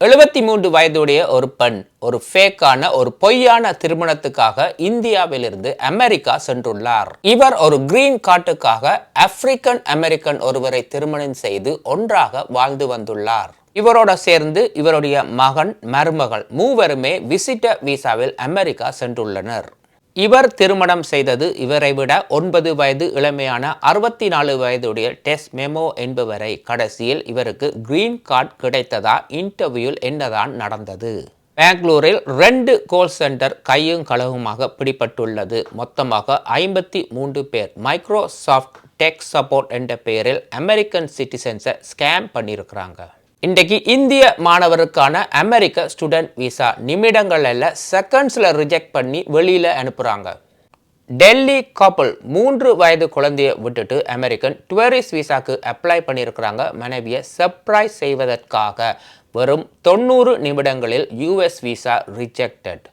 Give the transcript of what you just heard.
73 வயதுடைய ஒரு பெண் ஒரு ஃபேக்கான ஒரு பொய்யான திருமணத்துக்காக இந்தியாவிலிருந்து அமெரிக்கா சென்றுள்ளார். இவர் ஒரு கிரீன் கார்டுக்காக ஆப்பிரிக்கன் அமெரிக்கன் ஒருவரை திருமணம் செய்து ஒன்றாக வாழ்ந்து வந்துள்ளார். இவரோட சேர்ந்து இவருடைய மகன் மருமகள் மூவருமே விசிட்டர் விசாவில் அமெரிக்கா சென்றுள்ளனர். இவர் திருமணம் செய்தது இவரை விட 9 வயது இளமையான 64 வயதுடைய டெஸ் மெமோ என்பவரை. கடைசியில் இவருக்கு கிரீன் கார்டு கிடைத்ததா இன்டர்வியூவில் என்னதான் நடந்தது? பெங்களூரில் 2 கோல் சென்டர் கையும் களவுமாக பிடிபட்டுள்ளது. மொத்தமாக 53 பேர் மைக்ரோசாஃப்ட் டெக் சப்போர்ட் என்ற பெயரில் அமெரிக்கன் சிட்டிசன்ஸை ஸ்கேம் பண்ணியிருக்கிறாங்க. இன்றைக்கு இந்திய மாணவருக்கான அமெரிக்க ஸ்டூடெண்ட் விசா நிமிடங்கள்ல செகண்ட்ஸ்ல ரிஜெக்ட் பண்ணி வெளியில அனுப்புறாங்க. டெல்லி கப்பல் 3 வயது குழந்தையை விட்டுட்டு அமெரிக்கன் டூரிஸ்ட் விசாக்கு அப்ளை பண்ணியிருக்கிறாங்க. மனைவியை சர்ப்ரைஸ் செய்வதற்காக வெறும் 90 நிமிடங்களில் US விசா ரிஜெக்டட்.